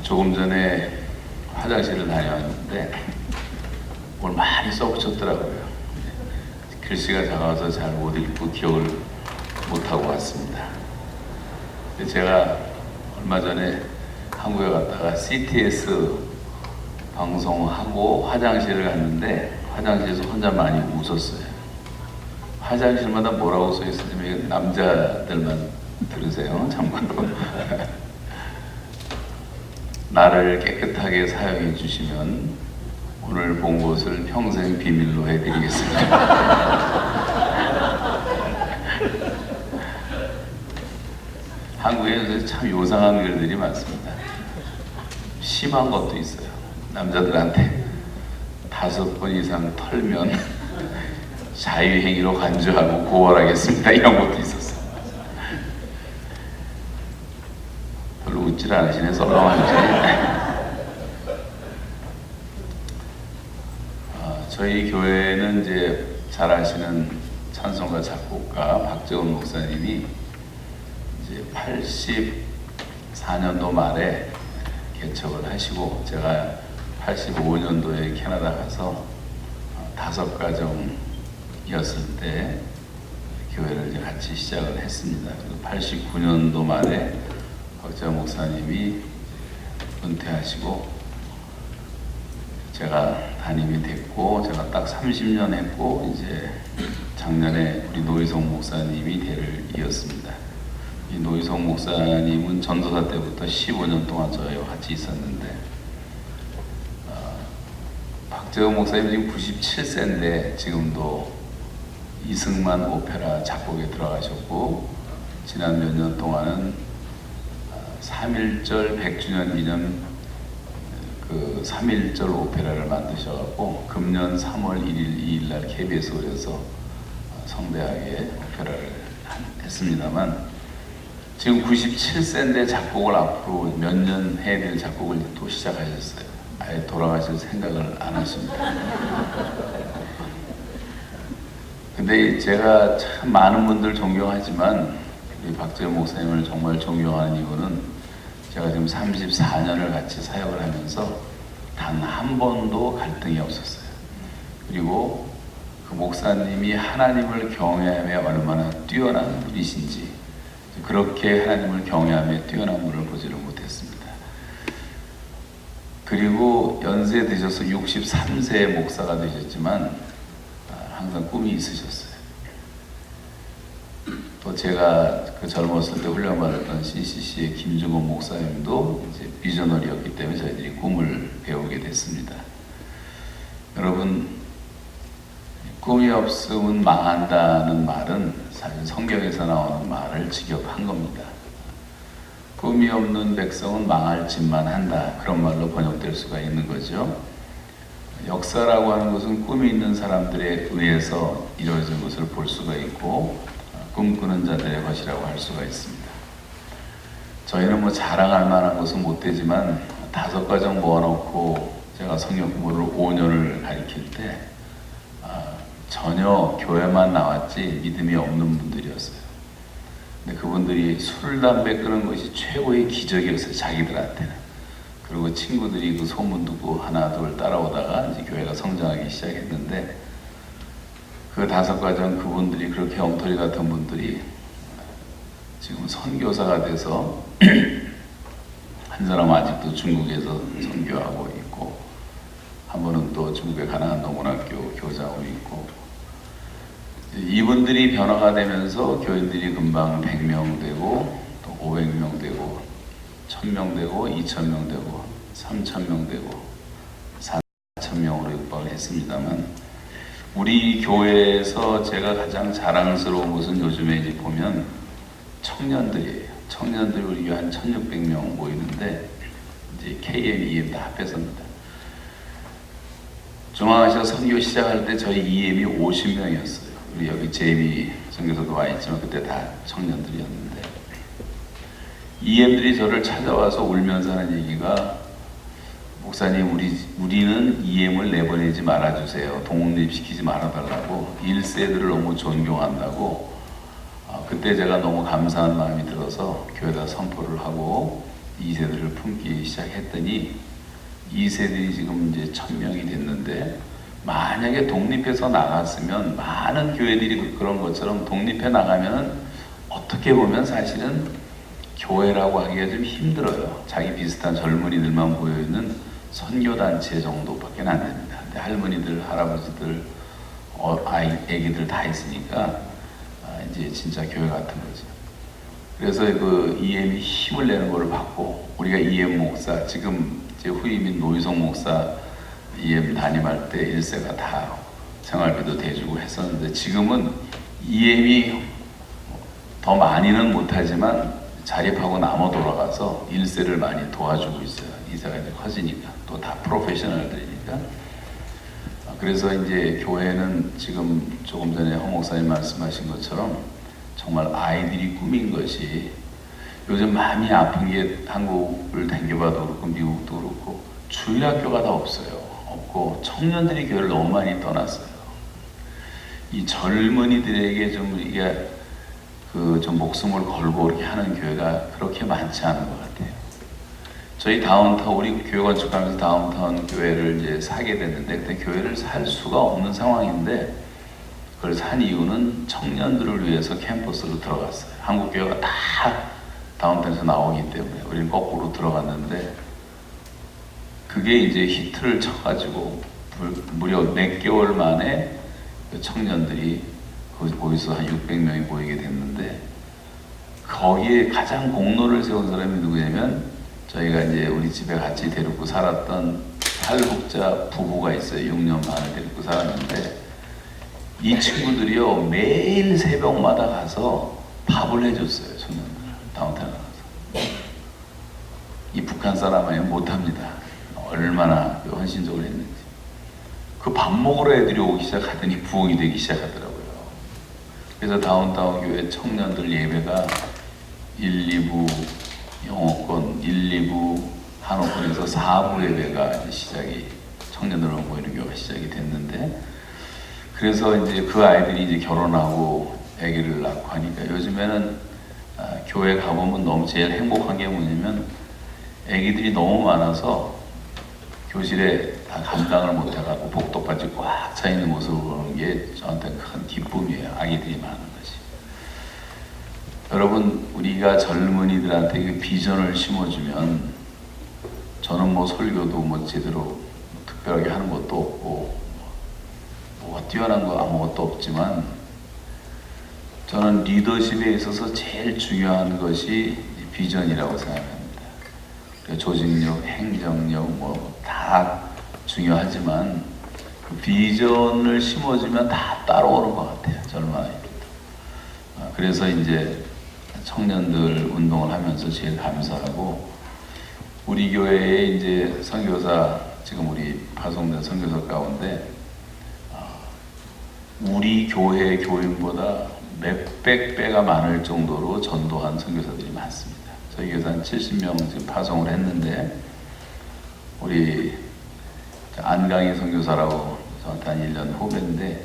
조금 전에 화장실을 다녀왔는데 뭘 많이 써붙였더라고요. 글씨가 작아서 잘 못 읽고 기억을 못하고 왔습니다. 제가 얼마 전에 한국에 갔다가 CTS 방송하고 화장실을 갔는데 화장실에서 혼자 많이 웃었어요. 화장실마다 뭐라고 써있었냐면 남자들만 들으세요. 참고로. 나를 깨끗하게 사용해 주시면 오늘 본 것을 평생 비밀로 해드리겠습니다. 한국에 참 요상한 글들이 많습니다. 심한 것도 있어요. 남자들한테 5번 이상 털면 자유행위로 간주하고 고발하겠습니다. 이런 것도 있었어요. 별로 웃질 않으시네. 썰렁하시네. 저희 교회는 이제 잘 아시는 찬송가 작곡가 박재훈 목사님이 이제 84년도 말에 개척을 하시고 제가 85년도에 캐나다 가서 5가정이었을 때 교회를 이제 같이 시작을 했습니다. 89년도 말에 박재훈 목사님이 은퇴하시고 제가 담임이 됐고 제가 딱 30년 했고 이제 작년에 우리 노희성 목사님이 대를 이었습니다. 이 노희성 목사님은 전도사 때부터 15년 동안 저희와 같이 있었는데 박재훈 목사님 지금 97세인데 지금도 이승만 오페라 작곡에 들어가셨고 지난 몇 년 동안은 3.1절 100주년 기념 그 3.1절 오페라를 만드셔갖고 금년 3월 1일 2일날 KBS 홀에서 성대하게 오페라를 했습니다만 지금 97세인데 작곡을 앞으로 몇 년 해야 될 작곡을 또 시작하셨어요. 아예 돌아가실 생각을 안 하십니다. 근데 제가 참 많은 분들 존경하지만 우리 박재훈 목사님을 정말 존경하는 이유는 제가 지금 34년을 같이 사역을 하면서 단 한 번도 갈등이 없었어요. 그리고 그 목사님이 하나님을 경외함에 얼마나 뛰어난 분이신지 그렇게 하나님을 경외함에 뛰어난 분을 보지를 못했습니다. 그리고 연세 드셔서 63세 목사가 되셨지만 항상 꿈이 있으셨어요. 또 제가 그 젊었을 때 훈련받았던 CCC의 김중원 목사님도 이제 비저너리였기 때문에 저희들이 꿈을 배우게 됐습니다. 여러분, 꿈이 없으면 망한다는 말은 사실 성경에서 나오는 말을 직역한 겁니다. 꿈이 없는 백성은 망할 짓만 한다. 그런 말로 번역될 수가 있는 거죠. 역사라고 하는 것은 꿈이 있는 사람들에 의해서 이루어진 것을 볼 수가 있고 꿈꾸는 자들의 것이라고 할 수가 있습니다. 저희는 뭐 자랑할 만한 것은 못 되지만 5가정 모아놓고 제가 성경 공부를 5년을 가르칠 때 전혀 교회만 나왔지 믿음이 없는 분들이었어요. 근데 그분들이 술, 담배 끊은 것이 최고의 기적이었어요. 자기들한테는. 그리고 친구들이 그 소문 듣고 하나 둘 따라오다가 이제 교회가 성장하기 시작했는데 그 5가정 그분들이 그렇게 엉터리 같은 분들이 지금 선교사가 돼서 한 사람은 아직도 중국에서 선교하고 있고 한 분은 또 중국의 가나안 농원학교 교장으로 있고 이분들이 변화가 되면서 교인들이 금방 100명 되고 또 500명 되고 1000명 되고 2000명 되고 3000명 되고 4000명으로 육박을 했습니다만 우리 교회에서 제가 가장 자랑스러운 것은 요즘에 이제 보면 청년들이에요. 청년들이 우리 교회 한 1600명 모이는데 이제 KM, EM 다 합해서입니다. 중앙아시아 선교 시작할 때 저희 EM이 50명이었어요. 우리 여기 제이미 선교사도 와 있지만 그때 다 청년들이었는데 EM들이 저를 찾아와서 울면서 하는 얘기가 목사님 우리는 EM을 내보내지 말아주세요. 독립시키지 말아달라고 1세들을 너무 존경한다고 그때 제가 너무 감사한 마음이 들어서 교회에다 선포를 하고 2세들을 품기 시작했더니 2세들이 지금 이제 1000명이 됐는데, 만약에 독립해서 나갔으면 많은 교회들이 그런 것처럼 독립해 나가면은 어떻게 보면 사실은 교회라고 하기가 좀 힘들어요. 자기 비슷한 젊은이들만 모여있는 선교단체 정도밖에 안 됩니다. 근데 할머니들, 할아버지들, 애기들 다 있으니까 이제 진짜 교회 같은 거죠. 그래서 그 EM이 힘을 내는 걸 받고, 우리가 EM 목사, 지금 이제 후임인 노희성 목사 EM 담임할 때 1세가 다 생활비도 대주고 했었는데, 지금은 EM이 더 많이는 못하지만 자립하고 남아 돌아가서 1세를 많이 도와주고 있어요. 2세가 이제 커지니까, 또 다 프로페셔널들이니까. 그래서 이제 교회는 지금 조금 전에 허 목사님 말씀하신 것처럼 정말 아이들이 꾸민 것이, 요즘 마음이 아픈 게 한국을 당겨봐도 그렇고 미국도 그렇고 주일학교가 다 없어요. 없고 청년들이 교회를 너무 많이 떠났어요. 이 젊은이들에게 좀 이게 좀 목숨을 걸고 이렇게 하는 교회가 그렇게 많지 않은 것 같아요. 저희 다운타운, 우리 교회 건축하면서 다운타운 교회를 이제 사게 됐는데, 그때 교회를 살 수가 없는 상황인데, 그걸 산 이유는 청년들을 위해서 캠퍼스로 들어갔어요. 한국 교회가 다 다운타운에서 나오기 때문에 우리는 거꾸로 들어갔는데, 그게 이제 히트를 쳐가지고 무려 몇 개월 만에 청년들이 거기서 한 600명이 모이게 됐는데, 거기에 가장 공로를 세운 사람이 누구냐면, 저희가 이제 우리 집에 같이 데리고 살았던 탈북자 부부가 있어요. 6년 반을 데리고 살았는데, 이 친구들이요 매일 새벽마다 가서 밥을 해줬어요. 청년들 다운타운에 가서. 이 북한 사람 아니면 못합니다. 얼마나 헌신적으로 했는지. 그 밥 먹으러 애들이 오기 시작하더니 부흥이 되기 시작하더라고요. 그래서 다운타운 교회 청년들 예배가 1, 2부 영어권, 1, 2부 한옥권에서 4부 예배가 이제 시작이, 청년들로 모이는 교회가 시작이 됐는데, 그래서 이제 그 아이들이 이제 결혼하고 아기를 낳고 하니까, 요즘에는 교회 가보면 너무 제일 행복한 게 뭐냐면, 아기들이 너무 많아서 교실에 다 감당을 못해가지고 복도까지 꽉 차 있는 모습을 보는 게 저한테 큰 기쁨이에요. 아기들이 많은 것이. 여러분, 우리가 젊은이들한테 그 비전을 심어주면, 저는 뭐 설교도 뭐 제대로 특별하게 하는 것도 없고 뭐가 뛰어난 거 아무것도 없지만, 저는 리더십에 있어서 제일 중요한 것이 비전이라고 생각합니다. 조직력, 행정력 뭐 다 중요하지만 그 비전을 심어주면 다 따라오는 것 같아요. 젊은 아이들도. 그래서 이제 청년들 운동을 하면서 제일 감사하고, 우리 교회에 이제 선교사, 지금 우리 파송된 선교사 가운데 우리 교회 교인보다 몇백 배가 많을 정도로 전도한 선교사들이 많습니다. 저희 교회에서 한 70명 지금 파송을 했는데, 우리 안강희 선교사라고 저한테 한 1년 후배인데,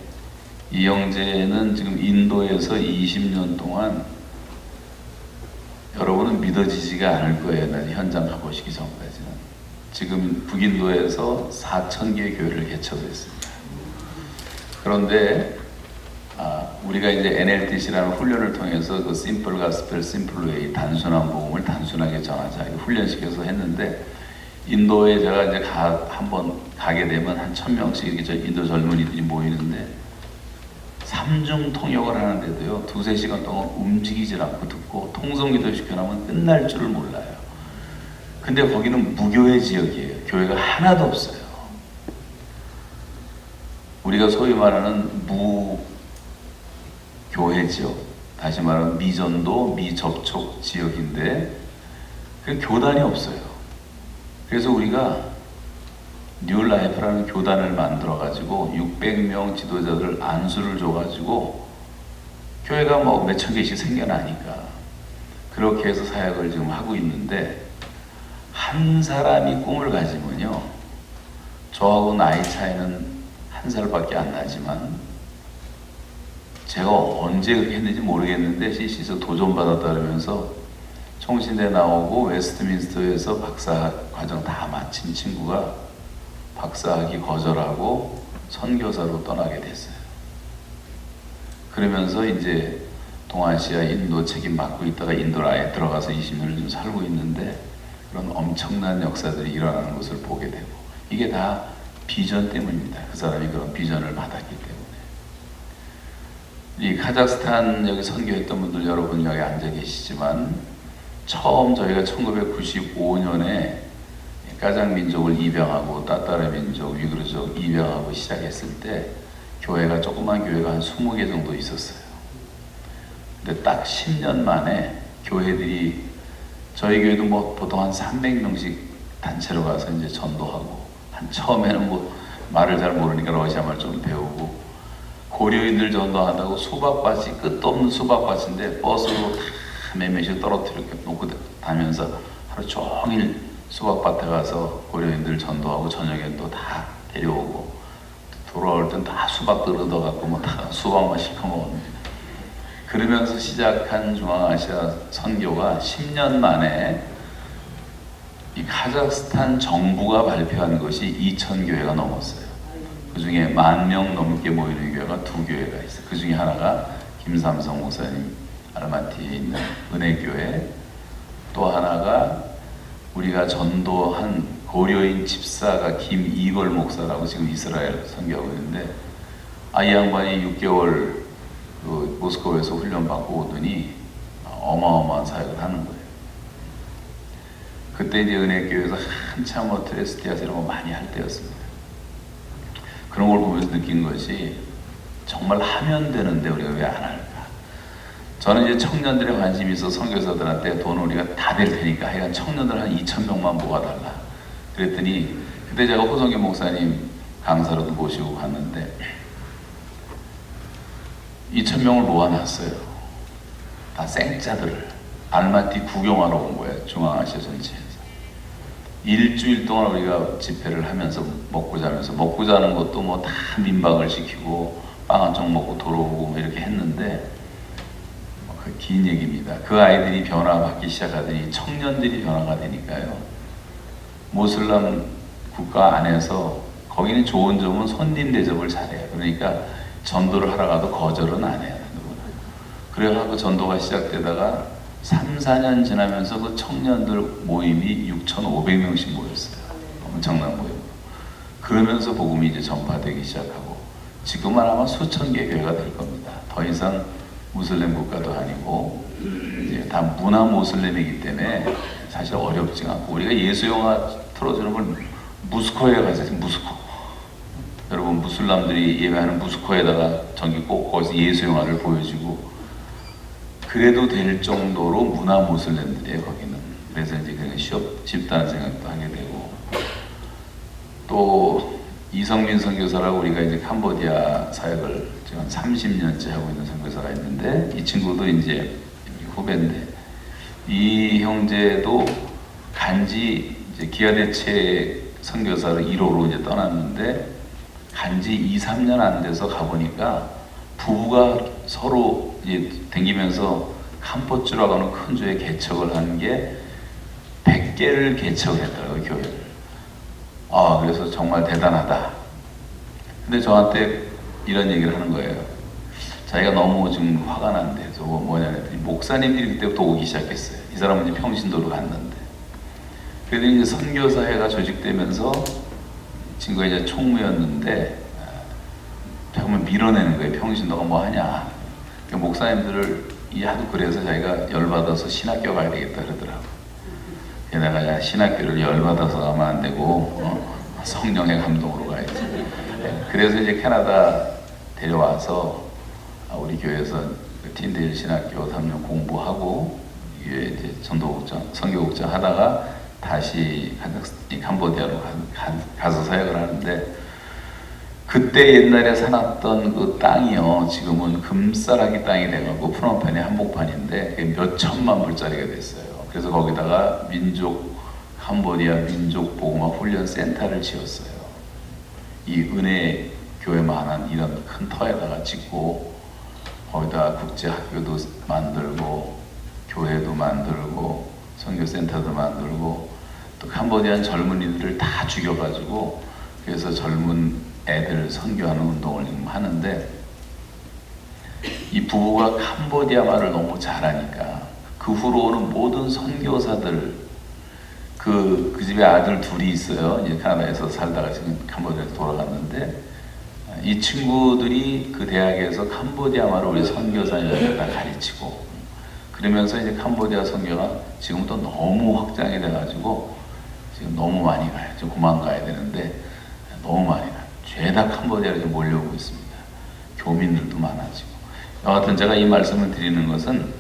이 형제는 지금 인도에서 20년 동안, 여러분은 믿어지지가 않을 거예요. 난 현장 가보시기 전까지는. 지금 북인도에서 4,000개의 교회를 개척했습니다. 그런데 우리가 이제 NLTC라는 훈련을 통해서 그 심플 가스펠 심플 웨이, 단순한 복음을 단순하게 전하자, 훈련시켜서 했는데, 인도에 제가 이제 한번 가게 되면 한 1000명씩 이렇게 인도 젊은이들이 모이는데, 3중 통역을 하는데도요 2-3시간 동안 움직이질 않고 듣고 통성기도 시켜놓으면 끝날 줄을 몰라요. 근데 거기는 무교회 지역이에요. 교회가 하나도 없어요. 우리가 소위 말하는 무교회 지역, 다시 말하면 미전도, 미접촉 지역인데 교단이 없어요. 그래서 우리가 뉴라이프라는 교단을 만들어가지고 600명 지도자들 안수를 줘가지고, 교회가 뭐 몇천 개씩 생겨나니까 그렇게 해서 사역을 지금 하고 있는데, 한 사람이 꿈을 가지면요, 저하고 나이 차이는 1살밖에 안 나지만, 제가 언제 그렇게 했는지 모르겠는데 CC에서 도전받았다 그러면서 총신대 나오고 웨스트민스터에서 박사 과정 다 마친 친구가 박사학위 거절하고 선교사로 떠나게 됐어요. 그러면서 이제 동아시아 인도 책임 맡고 있다가 인도로 아예 들어가서 20년을 좀 살고 있는데 그런 엄청난 역사들이 일어나는 것을 보게 되고, 이게 다 비전 때문입니다. 그 사람이 그런 비전을 받았기 때문에. 이 카자흐스탄 여기 선교했던 분들 여러분 여기 앉아 계시지만, 처음 저희가 1995년에 가장 민족을 입양하고 따따르 민족, 위그르족 입양하고 시작했을 때 교회가, 조그만 교회가 한 20개 정도 있었어요. 근데 딱 10년 만에 교회들이, 저희 교회도 뭐 보통 한 300명씩 단체로 가서 이제 전도하고, 한 처음에는 뭐 말을 잘 모르니까 러시아 말 좀 배우고, 고려인들 전도한다고 수박밭이 끝도 없는 수박밭인데 버스로 다 몇몇씩 떨어뜨려 놓고 다니면서 하루 종일 수박밭에 가서 고려인들 전도하고 저녁엔 또 다 데려오고, 돌아올 땐 다 수박들 얻어갖고 뭐 다 수박만 실컷 먹었는데, 그러면서 시작한 중앙아시아 선교가 10년 만에 이 카자흐스탄 정부가 발표한 것이 2,000교회가 넘었어요. 그 중에 10,000명 넘게 모이는 교회가 2교회가 있어요. 그 중에 하나가 김삼성 목사님 알마티에 있는 은혜교회, 또 하나가 우리가 전도한 고려인 집사가 김이걸 목사라고 지금 이스라엘 선교하고 있는데, 이 양반이 6개월 그 모스크바에서 훈련받고 오더니 어마어마한 사역을 하는 거예요. 그때 이제 은혜교회에서 한참 뭐 트레스티아스 이런 거 많이 할 때였습니다. 그런 걸 보면서 느낀 것이, 정말 하면 되는데 우리가 왜 안 할까? 저는 이제 청년들의 관심이 있어 선교사들한테 돈 우리가 다 될 테니까 하여간 청년들 한 2,000명만 모아달라 그랬더니, 그때 제가 호성규 목사님 강사로도 모시고 갔는데 2,000명을 모아놨어요. 다 생짜들을 알마티 구경하러 온 거예요. 중앙아시아 전체에서. 일주일 동안 우리가 집회를 하면서 먹고 자는 것도 뭐 다 민박을 시키고 빵 한 쪽 먹고 돌아오고 뭐 이렇게 했는데, 그 긴 얘기입니다. 그 아이들이 변화받기 시작하더니 청년들이 변화가 되니까요. 모슬람 국가 안에서 거기는 좋은 점은 손님 대접을 잘해요. 그러니까 전도를 하러 가도 거절은 안 해요. 그래가지고 전도가 시작되다가 3, 4년 지나면서 그 청년들 모임이 6,500명씩 모였어요. 엄청난 모임. 그러면서 복음이 이제 전파되기 시작하고, 지금은 아마 수천 개 교회가 될 겁니다. 더 이상 무슬림 국가도 아니고 이제 다 문화 모슬림이기 때문에 사실 어렵지 않고, 우리가 예수 영화 틀어주는 걸 무스코에 가서, 무스코, 여러분 무슬람들이 예배하는 무스코에다가 전기 꼭 거기서 예수 영화를 보여주고 그래도 될 정도로 문화 모슬렘들이에요, 거기는. 그래서 이제 그냥 쉽다는 생각도 하게 되고, 또 이성민 선교사라고 우리가 이제 캄보디아 사역을 지금 한 30년째 하고 있는 선교사가 있는데, 이 친구도 이제 후배인데, 이 형제도 간지 이제 기아대책 선교사를 1호로 이제 떠났는데, 간지 2, 3년 안 돼서 가보니까 부부가 서로 이제 댕기면서 캄포주라고 하는 큰 교회 개척을 한 게 100개를 개척했더라고요, 교회를. 그래서 정말 대단하다. 근데 저한테 이런 얘기를 하는 거예요. 자기가 너무 지금 화가 난데, 저거 뭐냐 했더니, 목사님들이 그때부터 오기 시작했어요. 이 사람은 이제 평신도로 갔는데. 그래도 이제 선교사회가 조직되면서 친구가 이제 총무였는데, 정말 밀어내는 거예요. 평신도가 뭐 하냐. 그러니까 목사님들을 하도 그래서 자기가 열받아서 신학교 가야 되겠다 그러더라고. 게다가 야, 신학교를 열받아서 가면 안 되고 성령의 감동으로 가야지. 그래서 이제 캐나다 데려와서 우리 교회에서 틴데일 신학교 3년 공부하고 이제 전도국장, 선교국장 하다가 다시 캄보디아로 가서 사역을 하는데, 그때 옛날에 사놨던 그 땅이요, 지금은 금싸라기 땅이 돼가지고 프놈펜의 한복판인데 몇 천만 불짜리가 됐어요. 그래서 거기다가 캄보디아 민족 보호막 훈련 센터를 지었어요. 이 은혜 교회만한 이런 큰 터에다가 짓고, 거기다 국제 학교도 만들고 교회도 만들고 선교센터도 만들고 또 캄보디안 젊은이들을 다 죽여가지고 그래서 젊은 애들 선교하는 운동을 지금 하는데 이 부부가 캄보디아 말을 너무 잘하니까 그 후로 오는 모든 선교사들 그 집에 아들 둘이 있어요. 이제 캐나다에서 살다가 지금 캄보디아에서 돌아갔는데 이 친구들이 그 대학에서 캄보디아 말을 우리 선교사님들에다 가르치고 그러면서 이제 캄보디아 선교가 지금도 너무 확장이 돼가지고 지금 너무 많이 가요. 지금 그만 가야 되는데 너무 많이 가요. 죄다 캄보디아로 지금 몰려오고 있습니다. 교민들도 많아지고. 여하튼 제가 이 말씀을 드리는 것은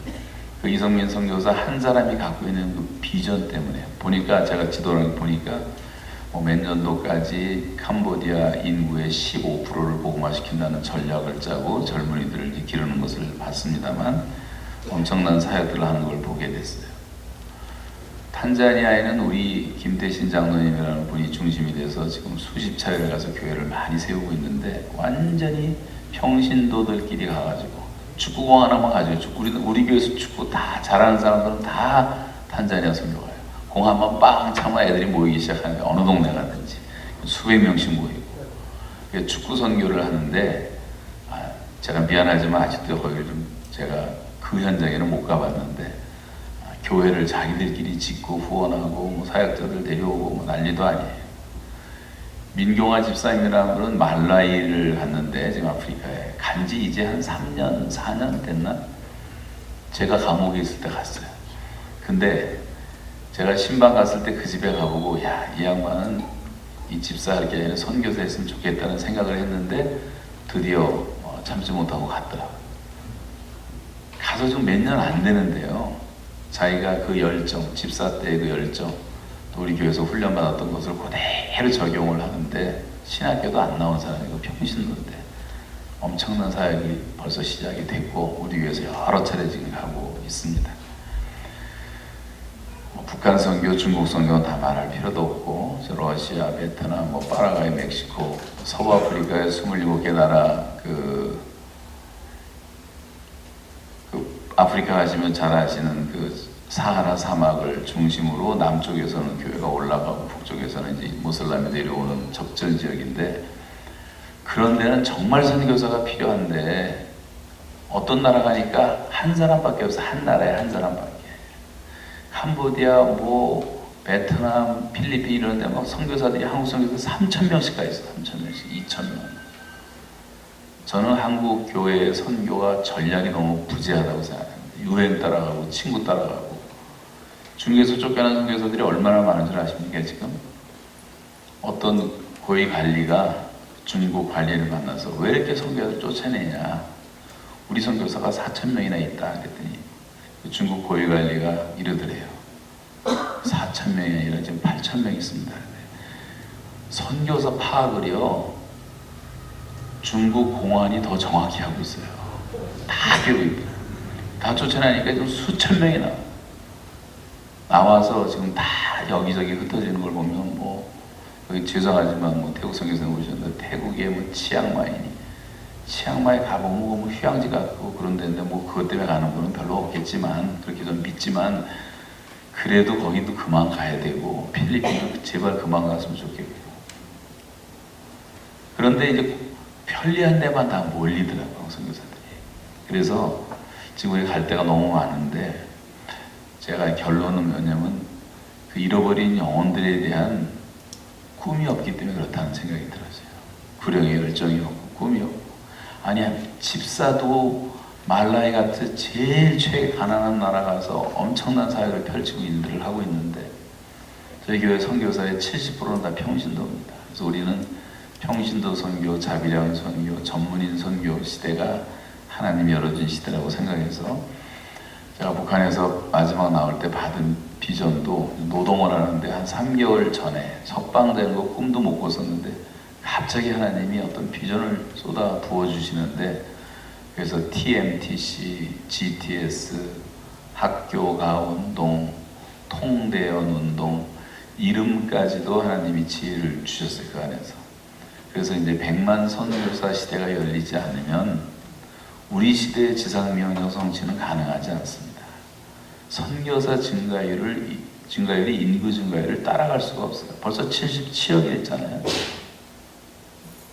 그 이성민 선교사 한 사람이 갖고 있는 그 비전 때문에 보니까 제가 지도를 보니까 몇 년도까지 캄보디아 인구의 15%를 복음화시킨다는 전략을 짜고 젊은이들을 기르는 것을 봤습니다만 엄청난 사역들을 하는 걸 보게 됐어요. 탄자니아에는 우리 김태신 장로님이라는 분이 중심이 돼서 지금 수십 차례를 가서 교회를 많이 세우고 있는데 완전히 평신도들끼리 가가지고 축구공 하나만 가지고 우리 교회에서 축구 다 잘하는 사람들은 다 탄자니아 선교 가요. 공 한번 빵 차면 애들이 모이기 시작하니까 어느 동네 가든지 수백 명씩 모이고 축구 선교를 하는데 제가 미안하지만 아직도 거기를 좀 제가 그 현장에는 못 가봤는데 교회를 자기들끼리 짓고 후원하고 사역자들 데려오고 난리도 아니에요. 민경화 집사님이라는 분은 말라이를 갔는데 지금 아프리카에 간지 이제 한 3년 4년 됐나? 제가 감옥에 있을 때 갔어요. 근데 제가 신방 갔을 때 그 집에 가보고 이 양반은 이 집사 할 게 아니라 선교사 했으면 좋겠다는 생각을 했는데 드디어 참지 못하고 갔더라고요. 가서 좀 몇 년 안 되는데요. 자기가 그 열정, 집사 때의 그 열정, 또 우리 교회에서 훈련받았던 것을 그대로 적용을 하는데 신학교도 안 나온 사람이고 평신도인데 엄청난 사역이 벌써 시작이 됐고 우리 교회에서 여러 차례 지금 가고 있습니다. 북한 선교, 중국 선교는 다 말할 필요도 없고 러시아, 베트남, 파라과이, 멕시코, 서부아프리카의 27개 나라 아프리카 가시면 잘 아시는 그 사하라 사막을 중심으로 남쪽에서는 교회가 올라가고 북쪽에서는 이제 무슬람이 내려오는 적절 지역인데 그런 데는 정말 선교사가 필요한데 어떤 나라 가니까 한 사람밖에 없어. 한 나라에 한 사람밖에. 캄보디아, 베트남, 필리핀 이런 데 막 선교사들이 한국 선교사 3,000명씩 가 있어. 3,000명씩, 2,000명. 저는 한국 교회의 선교가 전략이 너무 부재하다고 생각합니다. 유행 따라가고 친구 따라가고 중국에서 쫓겨난 선교사들이 얼마나 많은 줄 아십니까? 지금 어떤 고위 관리가 중국 관리를 만나서 왜 이렇게 선교사를 쫓아내냐? 우리 선교사가 4,000명이나 있다 그랬더니 중국 고위 관리가 이러더래요. 4,000명이 아니라 지금 8,000명 있습니다. 선교사 파악을요 중국 공안이 더 정확히 하고 있어요. 다 교육입니다. 다 쫓아내니까 지금 수천 명이 나와서 지금 다 여기저기 흩어지는 걸 보면 여기 죄송하지만 태국 선교사님 오셨는데 태국의 치앙마이 가보면 휴양지 같고 그런 데인데 그것 때문에 가는 분은 별로 없겠지만 그렇게 좀 믿지만 그래도 거기도 그만 가야 되고 필리핀도 제발 그만 갔으면 좋겠고 그런데 이제 편리한 데만 다 몰리더라고요 선교사들이. 그래서 지금 우리 갈 데가 너무 많은데 제가 결론은 뭐냐면 그 잃어버린 영혼들에 대한 꿈이 없기 때문에 그렇다는 생각이 들었어요. 구령의 열정이 없고 꿈이 없고 아니야 집사도 말라이 같은 제일 가난한 나라 가서 엄청난 사역을 펼치고 일들을 하고 있는데 저희 교회 선교사의 70%는 다 평신도입니다. 그래서 우리는 평신도 선교, 자비량 선교, 전문인 선교 시대가 하나님이 열어준 시대라고 생각해서 제가 북한에서 마지막 나올 때 받은 비전도 노동을 하는데 한 3개월 전에 석방되는 거 꿈도 못 꿨었는데 갑자기 하나님이 어떤 비전을 쏟아 부어주시는데 그래서 TMTC, GTS, 학교가 운동, 통대연 운동 이름까지도 하나님이 지혜를 주셨어요. 그 안에서. 그래서 이제 100만 선교사 시대가 열리지 않으면 우리 시대의 지상명령 성취는 가능하지 않습니다. 선교사 증가율이 인구 증가율을 따라갈 수가 없어요. 벌써 77억이 됐잖아요.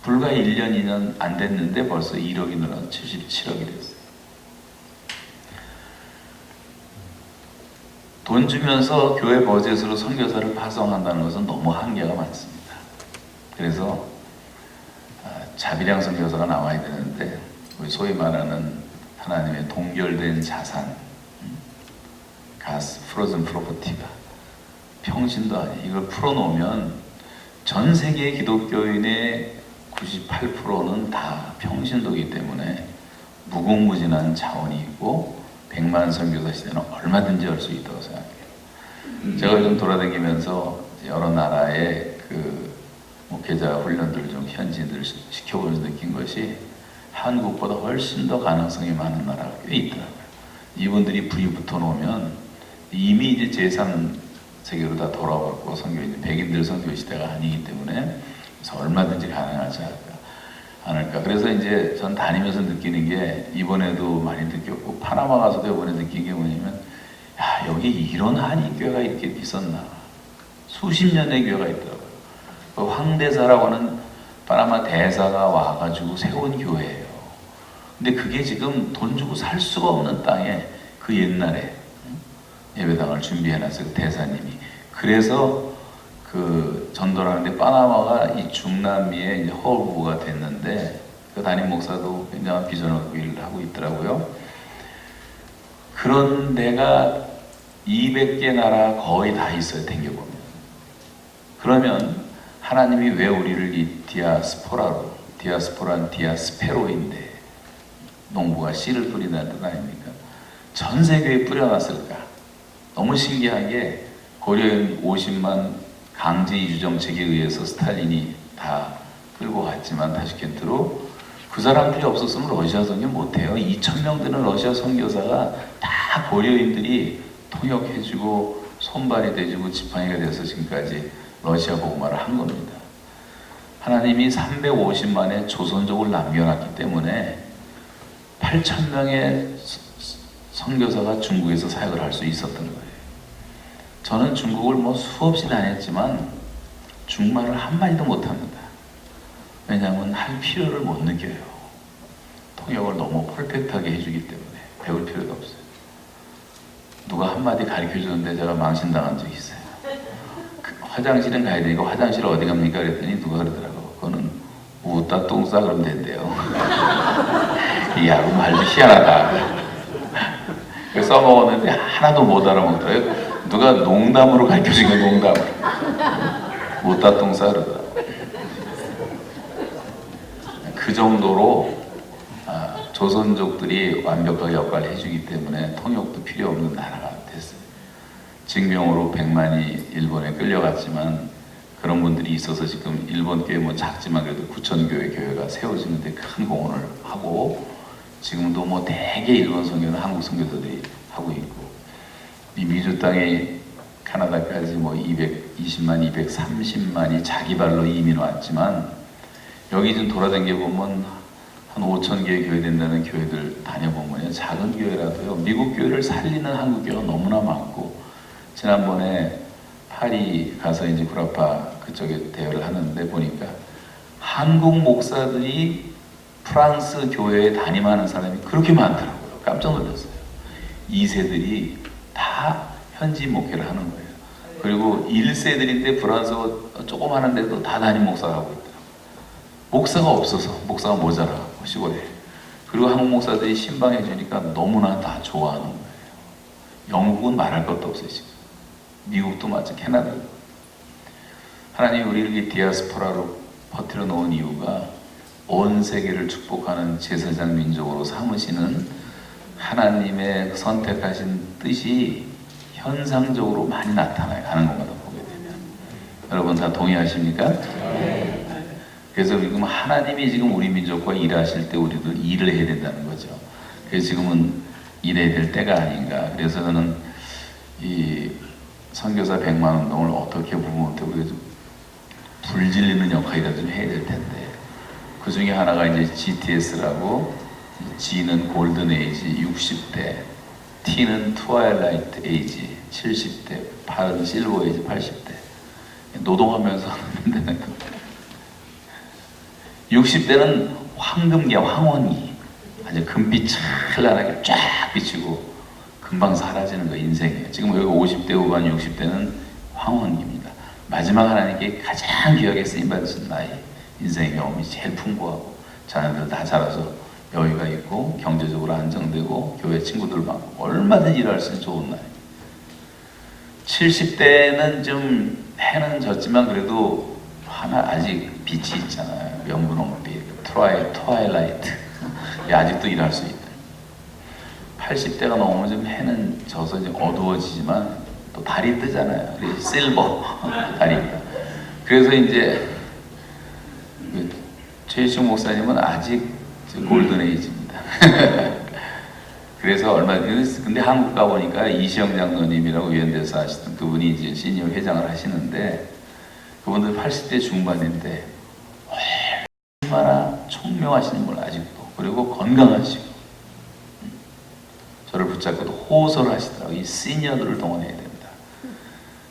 불과 1년, 2년 안 됐는데 벌써 1억이 늘어서 77억이 됐어요. 돈 주면서 교회 버젯으로 선교사를 파송한다는 것은 너무 한계가 많습니다. 그래서 자비량 선교사가 나와야 되는데 우리 소위 말하는 하나님의 동결된 자산, 가스, 프로즌 프로퍼티가 평신도 아니에요. 이걸 풀어놓으면 전 세계 기독교인의 98%는 다 평신도이기 때문에 무궁무진한 자원이 있고 100만 선교사 시대는 얼마든지 할 수 있다고 생각해요. 제가 좀 돌아다니면서 여러 나라의 그 목회자 훈련들 좀 현지인들을 시켜보면서 느낀 것이 한국보다 훨씬 더 가능성이 많은 나라가 꽤 있더라고요. 이분들이 불이 붙어놓으면 이미 이제 제3세계로 다 돌아왔고 백인들 선교 시대가 아니기 때문에 그래서 얼마든지 가능하지 않을까. 그래서 이제 전 다니면서 느끼는 게 이번에도 많이 느꼈고 파나마 가서도 이번에 느낀 게 뭐냐면 야 여기 이런 한인교회가 이렇게 있었나. 수십 년의 교회가 있더라고요. 그 황대사라고 하는 파나마 대사가 와가지고 세운 교회예요. 근데 그게 지금 돈 주고 살 수가 없는 땅에 그 옛날에 예배당을 준비해놨어요. 그 대사님이. 그래서 그 전도하는데 파나마가 이 중남미의 이제 허브가 됐는데 그 담임 목사도 굉장한 비전을 갖고 일을 하고 있더라고요. 그런 데가 200개 나라 거의 다 있어요. 댕겨보면. 그러면 하나님이 왜 우리를 이 디아스포라로, 디아스포라는 디아스페로인데 농부가 씨를 뿌린다는 뜻 아닙니까? 전 세계에 뿌려놨을까? 너무 신기한 게 고려인 50만 강제 이주 정책에 의해서 스탈린이 다 끌고 갔지만 타슈켄트로 그 사람들이 없었으면 러시아 선교 못해요. 2,000명 되는 러시아 선교사가 다 고려인들이 통역해주고 손발이 돼주고 지팡이가 돼서 지금까지 러시아 복음화를 한 겁니다. 하나님이 350만의 조선족을 남겨놨기 때문에 8,000명의 선교사가 중국에서 사역을 할 수 있었던 거예요. 저는 중국을 뭐 수없이 다녔지만 중국말을 한마디도 못합니다. 왜냐하면 할 필요를 못 느껴요. 통역을 너무 퍼펙트하게 해주기 때문에 배울 필요도 없어요. 누가 한마디 가르쳐주는데 제가 망신당한 적이 있어요. 화장실은 가야 되니까 화장실 어디 갑니까? 그랬더니 누가 그러더라고. 그거는 웃다 똥 싸 그러면 된대요. 이 야구 말도 희한하다. 그래서 써먹었는데 하나도 못 알아먹더라고요. 누가 농담으로 가르쳐준 게 농담으로. 웃다 똥 싸 그러더라고요. 그 정도로 조선족들이 완벽하게 역할을 해주기 때문에 통역도 필요 없는 나라가 됐어요. 징병으로 100만이 일본에 끌려갔지만 그런 분들이 있어서 지금 일본 교회 뭐 작지만 그래도 9,000교회 교회가 세워지는데 큰 공헌을 하고 지금도 뭐 대개 일본 선교는 한국 선교사들이 하고 있고 이 미주 땅에 캐나다까지 뭐 220만, 230만이 자기 발로 이민 왔지만 여기 좀 돌아다녀 보면 한 5,000개의 교회 된다는 교회들 다녀보면요. 작은 교회라도요. 미국 교회를 살리는 한국 교회가 너무나 많고 지난번에 파리 가서 이제 구라파 그쪽에 대회를 하는데 보니까 한국 목사들이 프랑스 교회에 담임하는 사람이 그렇게 많더라고요. 깜짝 놀랐어요. 2세들이 다 현지 목회를 하는 거예요. 그리고 1세들인데 프랑스 조그마한데도 다 담임 목사가 하고 있더라고요. 목사가 없어서 목사가 모자라고 시골에. 그리고 한국 목사들이 신방해 주니까 너무나 다 좋아하는 거예요. 영국은 말할 것도 없어요. 지금. 미국도 마찬가지, 캐나다도. 하나님이 우리를 이 디아스포라로 퍼뜨려 놓은 이유가 온 세계를 축복하는 제사장 민족으로 삼으시는 하나님의 선택하신 뜻이 현상적으로 많이 나타나는 것마다 보게 되면 여러분 다 동의하십니까? 네. 그래서 지금 하나님이 지금 우리 민족과 일하실 때 우리도 일을 해야 된다는 거죠. 그래서 지금은 일해야 될 때가 아닌가. 그래서 저는 이 선교사 100만 운동을 어떻게 보면 우리가 좀 불질리는 역할이라도 좀 해야 될 텐데 그 중에 하나가 이제 GTS라고 G는 골든 에이지 60대 T는 트와일라이트 에이지 70대, R은 실버 에이지 80대. 노동하면서 하면 되는 거. 60대는 황금기, 황혼기. 아주 금빛 찬란하게 쫙 비치고 금방 사라지는 거 인생이에요. 지금 여기 50대 후반, 60대는 황혼기입니다. 마지막 하나님께 가장 귀하게 쓰임받으신 나이. 인생의 경험이 제일 풍부하고 자녀들 다 자라서 여유가 있고 경제적으로 안정되고 교회 친구들 많고 얼마든지 일할 수 있는 좋은 나이. 70대는 좀 해는 졌지만 그래도 하나 아직 빛이 있잖아요. 명분홍빛, 트와일라이트. 아직도 일할 수 있다. 80대가 넘으면 좀 해는 져서 이제 어두워지지만 또 달이 뜨잖아요. 실버 달이. 그래서 이제 최희중 목사님은 아직 골든 에이지입니다. 그래서 얼마 근데 한국 가보니까 이시영 장로님이라고 위원대사 하시던 그분이 이제 시니어 회장을 하시는데 그분들 80대 중반인데 얼마나 총명하시는 걸 아직도 그리고 건강하시고 저를 붙잡고도 호소를 하시더라고요. 이 시니어들을 동원해야 됩니다.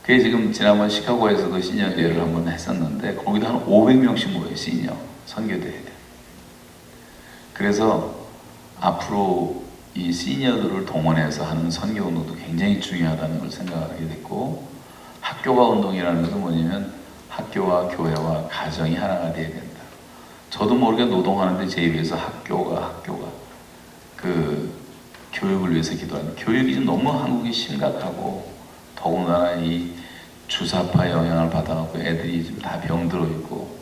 그게 지금 지난번 시카고에서도 시니어 대회를 한번 했었는데 거기도 한 500명씩 모여요. 시니어 선교대회. 그래서 앞으로 이 시니어들을 동원해서 하는 선교 운동도 굉장히 중요하다는 걸 생각하게 됐고 학교가 운동이라는 것은 뭐냐면 학교와 교회와 가정이 하나가 돼야 된다. 저도 모르게 노동하는데 제 입에서 학교가 그 교육을 위해서 기도하는 교육이 좀 너무 한국이 심각하고 더군다나 이 주사파 영향을 받아갖고 애들이 좀 다 병들어 있고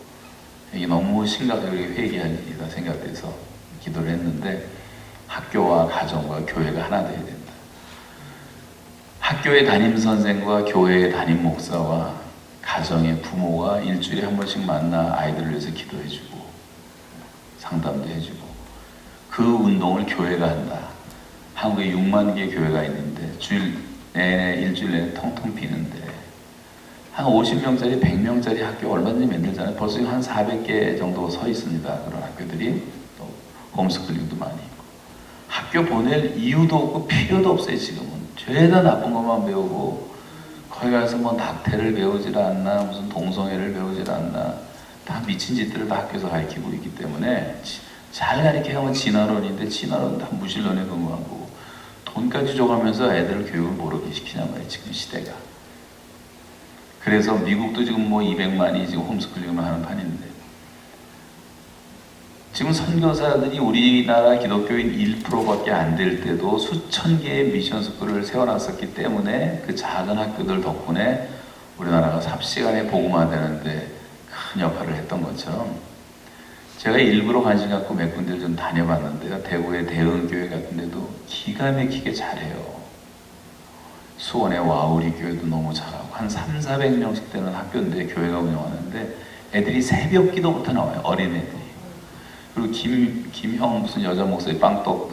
이게 너무 심각하게 회개할 일이다 생각돼서 기도를 했는데 학교와 가정과 교회가 하나 되어야 된다. 학교의 담임 선생과 교회의 담임 목사와 가정의 부모가 일주일에 한 번씩 만나 아이들을 위해서 기도해주고 상담도 해주고 그 운동을 교회가 한다. 한국에 6만 개의 교회가 있는데 주일 내내 일주일 내내 텅텅 비는데 한 50명짜리 100명짜리 학교 얼마든지 만들잖아요. 벌써 한 400개 정도 서 있습니다. 그런 학교들이 또 홈스쿨링도 많이 있고 학교 보낼 이유도 없고 필요도 없어요. 지금은 죄다 나쁜 것만 배우고 거기 가서 뭐 낙태를 배우질 않나 무슨 동성애를 배우질 않나 다 미친 짓들을 다 학교에서 가르치고 있기 때문에 잘 가르쳐야만 진화론인데 진화론 다 무신론에 근무하고 돈까지 줘가면서 애들을 교육을 모르게 시키냐 말이에요. 지금 시대가. 그래서 미국도 지금 뭐 200만이 지금 홈스쿨링을 하는 판인데 지금 선교사들이 우리나라 기독교인 1%밖에 안 될 때도 수천 개의 미션 스쿨을 세워놨었기 때문에 그 작은 학교들 덕분에 우리나라가 삽시간에 복음화되는데 큰 역할을 했던 것처럼 제가 일부러 관심 갖고 몇 군데를 좀 다녀봤는데요. 대구의 대흥교회 같은 데도 기가 막히게 잘해요. 수원의 와우리 교회도 너무 잘하고 한 300~400명씩 되는 학교인데 교회가 운영하는데 애들이 새벽 기도부터 나와요. 어린애들이. 그리고 김형 무슨 여자 목사의 빵떡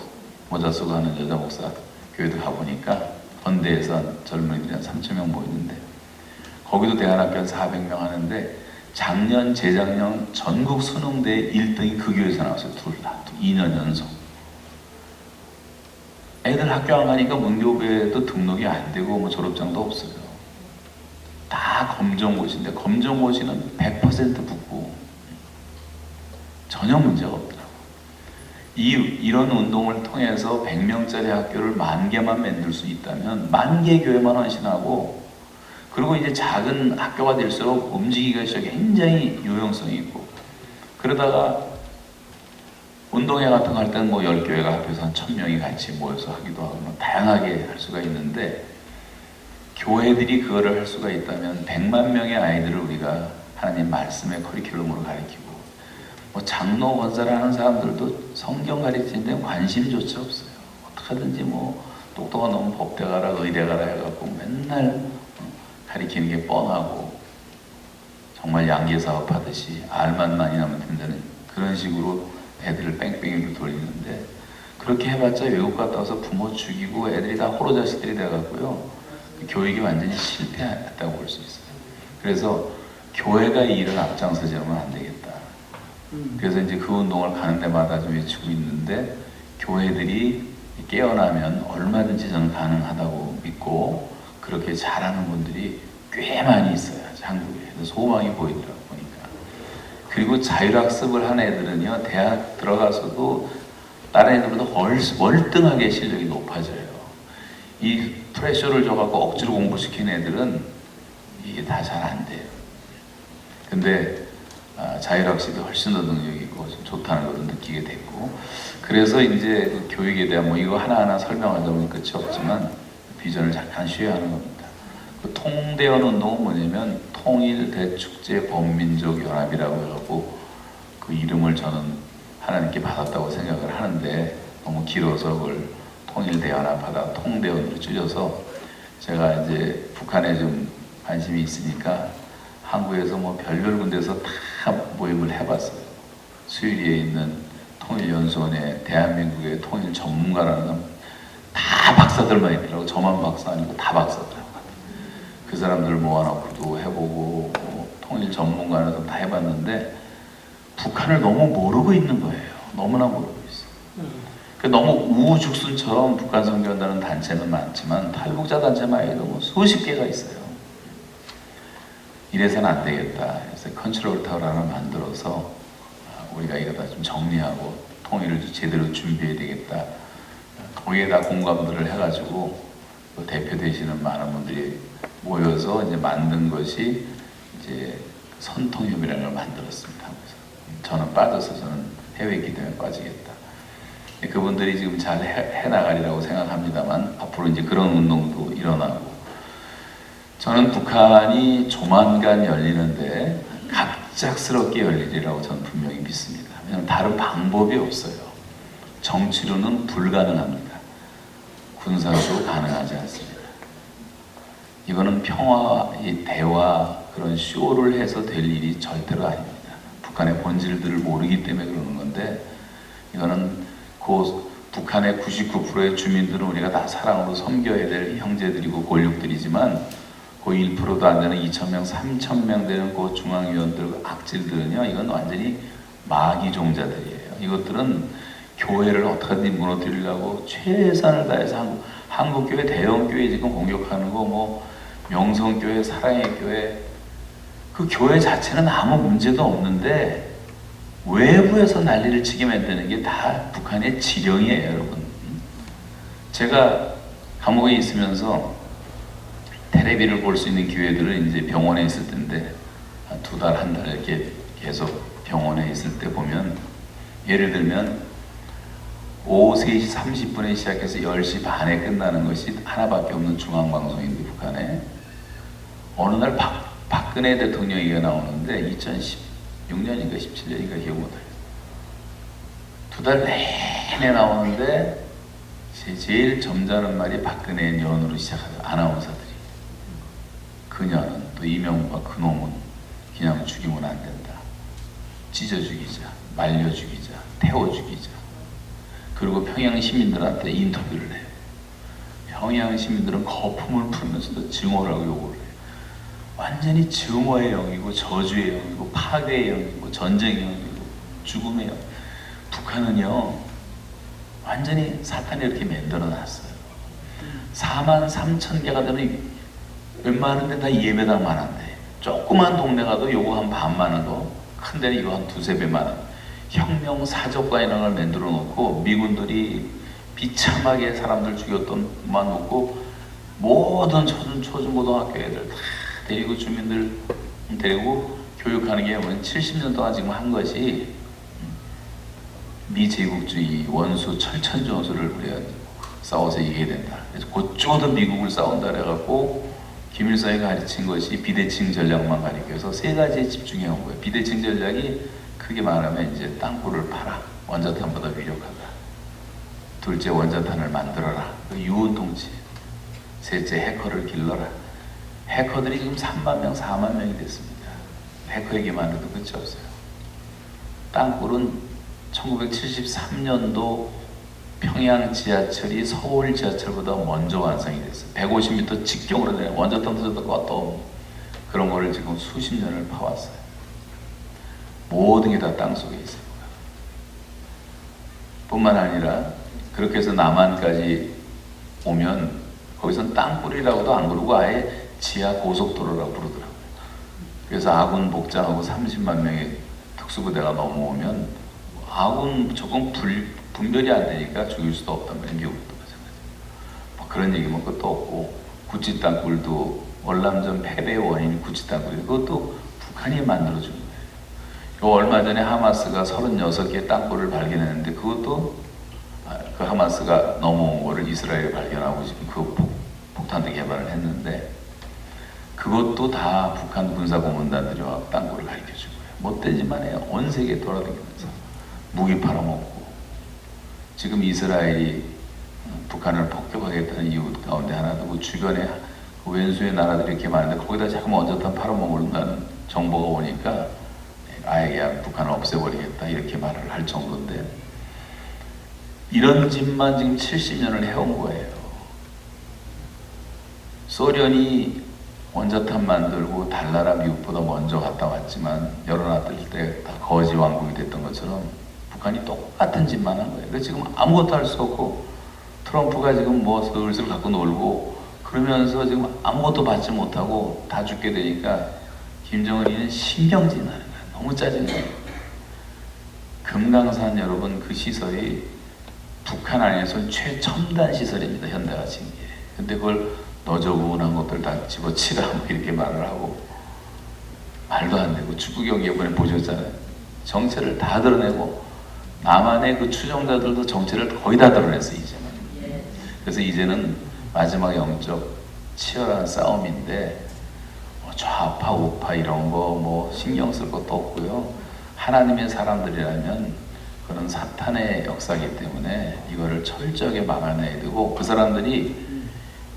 모자 쓰고 하는 여자 목사 교회도 가보니까 건대에서 젊은이들이 한 3,000명 모이는데 거기도 대안학교 한 400명 하는데 작년, 재작년 전국 수능대 1등이 그 교회에서 나왔어요. 둘 다. 2년 연속. 애들 학교 안 가니까 문교부에도 등록이 안 되고 뭐 졸업장도 없어요. 다 검정고시인데 검정고시는 100% 붙고 전혀 문제가 없더라고요. 이런 운동을 통해서 100명짜리 학교를 10,000개만 만들 수 있다면 10,000개 교회만 헌신하고 그리고 이제 작은 학교가 될수록 움직이기가 굉장히 유용성이 있고 그러다가 운동회 같은 거 할 때는 뭐 10교회가 합해서 한 1,000명이 같이 모여서 하기도 하고 뭐 다양하게 할 수가 있는데 교회들이 그거를 할 수가 있다면 100만 명의 아이들을 우리가 하나님 말씀의 커리큘럼으로 가르치고 뭐 장로 권사를 하는 사람들도 성경 가르치는 데 관심조차 없어요. 어떻게든지 뭐 똑똑한 놈 법대 가라 의대 가라 해갖고 맨날 가르치는 게 뻔하고 정말 양계 사업 하듯이 알만 많이 나면 된다는 그런 식으로 애들을 뺑뺑이로 돌리는데 그렇게 해봤자 외국 갔다 와서 부모 죽이고 애들이 다 호로 자식들이 돼갖고요 교육이 완전히 실패했다고 볼 수 있어요. 그래서 교회가 이 일을 앞장서지 않으면 안 되겠다. 그래서 이제 그 운동을 가는 데마다 좀 외치고 있는데 교회들이 깨어나면 얼마든지 저는 가능하다고 믿고 그렇게 잘하는 분들이 꽤 많이 있어요. 한국에. 그래서 소망이 보이더라고요. 보니까. 그리고 자율학습을 한 애들은요, 대학 들어가서도 다른 애들보다 월등하게 실력이 높아져요. 이 프레셔를 줘갖고 억지로 공부시킨 애들은 이게 다 잘 안 돼요. 근데 자율학습이 훨씬 더 능력이 있고 좋다는 것을 느끼게 됐고, 그래서 이제 그 교육에 대한 뭐 이거 하나하나 설명하다 보니 끝이 없지만 비전을 잠깐 쉬어야 하는 겁니다. 그 통대원 운동은 뭐냐면 통일대축제범민족연합이라고 해갖고 그 이름을 저는 하나님께 받았다고 생각을 하는데, 너무 길어서 그걸 통일대연합하다 통대원으로 줄여서, 제가 이제 북한에 좀 관심이 있으니까 한국에서 뭐 별별 군데서 다 모임을 해봤어요. 수일리에 있는 통일연수원에 대한민국의 통일 전문가라는 다 박사들만 있더라고. 저만 박사 아니고 다 박사더라고. 그 사람들을 모아놓고도 해보고 통일 전문가라서 다 해봤는데 북한을 너무 모르고 있는 거예요. 너무나 모르고 있어요. 너무 우후죽순처럼 북한 선교한다는 단체는 많지만 탈북자 단체만 해도 뭐 수십 개가 있어요. 이래서는 안 되겠다. 그래서 컨트롤 타워를 하나 만들어서 우리가 이거 다 좀 정리하고 통일을 제대로 준비해야 되겠다. 거기에다 공감들을 해가지고 대표 되시는 많은 분들이 모여서 이제 만든 것이 이제 선통협이라는 걸 만들었습니다. 저는 빠져서 저는 해외 있기 때문에 빠지겠다. 그분들이 지금 잘 해나가리라고 생각합니다만 앞으로 이제 그런 운동도 일어나고, 저는 북한이 조만간 열리는데 갑작스럽게 열리리라고 저는 분명히 믿습니다. 왜냐하면 다른 방법이 없어요. 정치로는 불가능합니다. 군사로 가능하지 않습니다. 이거는 평화, 대화, 그런 쇼를 해서 될 일이 절대로 아닙니다. 북한의 본질들을 모르기 때문에 그러는 건데, 이거는 북한의 99%의 주민들은 우리가 다 사랑으로 섬겨야 될 형제들이고 권력들이지만, 그 1%도 안 되는 2,000명, 3,000명 되는 그 중앙위원들, 악질들은요, 이건 완전히 마귀종자들이에요. 이것들은 교회를 어떻게든지 무너뜨리려고 최선을 다해서 한국교회 대형교회 지금 공격하는 거, 뭐 명성교회, 사랑의 교회, 그 교회 자체는 아무 문제도 없는데 외부에서 난리를 치게 만드는 게 다 북한의 지령이에요, 여러분. 제가 감옥에 있으면서 텔레비를 볼 수 있는 기회들은 이제 병원에 있을 텐데, 한 2달, 1달 이렇게 계속 병원에 있을 때 보면, 예를 들면 오후 3시 30분에 시작해서 10시 반에 끝나는 것이 하나밖에 없는 중앙방송인데, 북한에 어느 날 박근혜 대통령 얘기가 나오는데 2016년인가 17년인가 기억 못해요. 2달 내내 나오는데 제일 점잖은 말이 박근혜 년으로 시작하죠. 아나운서들이. 그녀는 또 이명박 그놈은 그냥 죽이면 안 된다. 찢어 죽이자, 말려 죽이자, 태워 죽이자. 그리고 평양 시민들한테 인터뷰를 해요. 평양 시민들은 거품을 풀면서도 증오라고 욕을 해요. 완전히 증오의 영이고 저주의 영이고 파괴의 영이고 전쟁의 영이고 죽음의 영. 북한은요 완전히 사탄이 이렇게 만들어놨어요. 43,000개가 되는 웬만한 데 다 예배당만 한데, 조그만 동네 가도 요거 한 반만 하고 큰 데는 이거 한 2-3배만 하고, 혁명 사적관이라는 걸 만들어 놓고 미군들이 비참하게 사람들 죽였던 것만 놓고 모든 초중고등학교 애들 다 데리고 주민들 데리고 교육하는 게 70년 동안 지금 한 것이 미제국주의 원수 철천전술을 우리가 싸워서 이겨야 된다. 그래서 곧죽어도 미국을 싸운다 그래갖고 김일성이 가르친 것이 비대칭 전략만 가리켜서 3가지에 집중해 온 거예요. 비대칭 전략이 크게 말하면 이제 땅굴을 파라. 원자탄보다 위력하다. 둘째, 원자탄을 만들어라. 유온통치. 셋째, 해커를 길러라. 해커들이 지금 3만 명, 4만 명이 됐습니다. 해커 얘기만 해도 끝이 없어요. 땅굴은 1973년도 평양 지하철이 서울 지하철보다 먼저 완성이 됐어요. 150m 직경으로 되는 원자탄 터졌던 것도 그런 거를 지금 수십 년을 파왔어요. 모든 게 다 땅속에 있어요. 뿐만 아니라 그렇게 해서 남한까지 오면 거기선 땅굴이라고도 안 부르고 아예 지하 고속도로라고 부르더라고요. 그래서 아군 복장하고 30만 명의 특수부대가 넘어오면 아군 조금 분별이 안 되니까 죽일 수도 없단 말이에요. 미국도 마찬가지. 뭐 그런 얘기 뭐 끝도 없고, 구찌 땅굴도 월남전 패배의 원인이 구찌 땅굴이, 그것도 북한이 만들어준 거예요. 요 얼마 전에 하마스가 36개 땅굴을 발견했는데 그것도 그 하마스가 넘어온 거를 이스라엘이 발견하고 지금 그 폭탄도 개발을 했는데, 그것도 다 북한 군사고문단들이 와 땅굴을 가르쳐준 거예요. 못되지만 해요. 온 세계 돌아다니면서 무기 팔아먹고. 지금 이스라엘이 북한을 폭격하겠다는 이유 가운데 하나도 그 주변에 그 왼수의 나라들이 이렇게 많은데 거기다 자꾸 어쩌다 팔아먹는다는 정보가 오니까 아예 그냥 북한을 없애버리겠다 이렇게 말을 할 정도인데, 이런 짓만 지금 70년을 해온 거예요. 소련이 원자탄 만들고 달나라 미국보다 먼저 갔다 왔지만 열어놨을 때 다 거지 왕국이 됐던 것처럼 북한이 똑같은 짓만 한 거예요. 그래서 지금 아무것도 할 수 없고, 트럼프가 지금 뭐 슬슬 갖고 놀고 그러면서 지금 아무것도 받지 못하고 다 죽게 되니까 김정은이는 신경질이 나는 거예요. 너무 짜증나요. 금강산 여러분, 그 시설이 북한 안에서 최첨단 시설입니다. 현대가 지은 게. 근데 그걸 너저분한 것들 다 집어치라 뭐 이렇게 말을 하고, 말도 안 되고. 축구 경기 이번에 보셨잖아요. 정체를 다 드러내고, 남한의 그 추종자들도 정체를 거의 다 드러냈어요, 이제는. 그래서 이제는 마지막 영적 치열한 싸움인데, 좌파 우파 이런 거 뭐 신경 쓸 것도 없고요. 하나님의 사람들이라면 그런 사탄의 역사이기 때문에 이거를 철저하게 막아내야 되고, 그 사람들이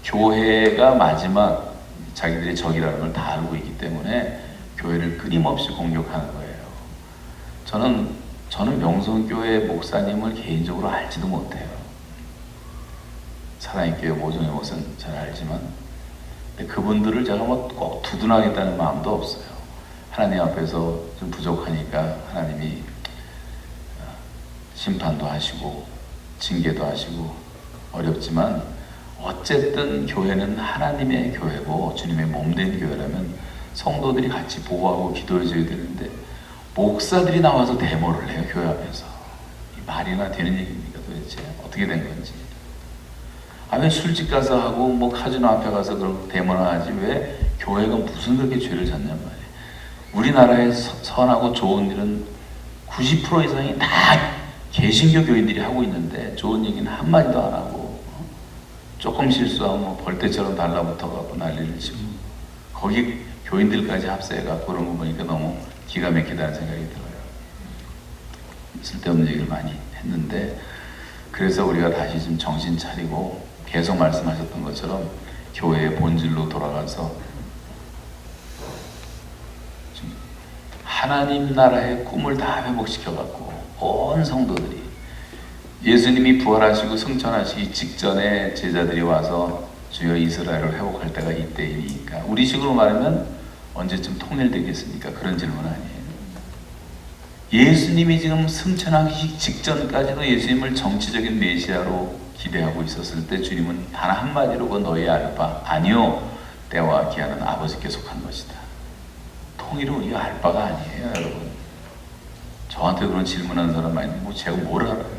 교회가 마지막 자기들의 적이라는 걸 다 알고 있기 때문에 교회를 끊임없이 공격하는 거예요. 저는 명성교회 목사님을 개인적으로 알지도 못해요. 사랑의교회 모종의 목사는 잘 알지만, 근데 그분들을 제가 뭐 꼭 두둔하겠다는 마음도 없어요. 하나님 앞에서 좀 부족하니까 하나님이 심판도 하시고 징계도 하시고 어렵지만, 어쨌든 교회는 하나님의 교회고 주님의 몸된 교회라면 성도들이 같이 보호하고 기도해줘야 되는데, 목사들이 나와서 데모를 해요, 교회 앞에서. 이 말이나 되는 얘기입니까 도대체? 어떻게 된 건지. 왜 술집 가서 하고 뭐 카지노 앞에 가서 그런 데모를 하지, 왜 교회가 무슨 그렇게 죄를 졌냔 말이에요. 우리나라의 선하고 좋은 일은 90% 이상이 다 개신교 교인들이 하고 있는데 좋은 얘기는 한마디도 안 하고, 조금 실수하면 뭐 벌떼처럼 달라붙어갖고 난리를 치고, 거기 교인들까지 합세해갖고 그런 거 보니까 너무 기가 막히다는 생각이 들어요. 쓸데없는 얘기를 많이 했는데, 그래서 우리가 다시 좀 정신 차리고 계속 말씀하셨던 것처럼 교회의 본질로 돌아가서 하나님 나라의 꿈을 다 회복시켜갖고 온 성도들이, 예수님이 부활하시고 승천하시기 직전에 제자들이 와서 주여 이스라엘을 회복할 때가 이때이니까, 우리식으로 말하면 언제쯤 통일되겠습니까? 그런 질문 아니에요. 예수님이 지금 승천하기 직전까지도 예수님을 정치적인 메시아로 기대하고 있었을 때 주님은 단 한마디로 그 너희 알 바 아니요, 때와 기한은 아버지께 속한 것이다. 통일은 우리가 알 바가 아니에요, 여러분. 저한테 그런 질문하는 사람 많이 있는데 뭐 제가 뭘 알아요?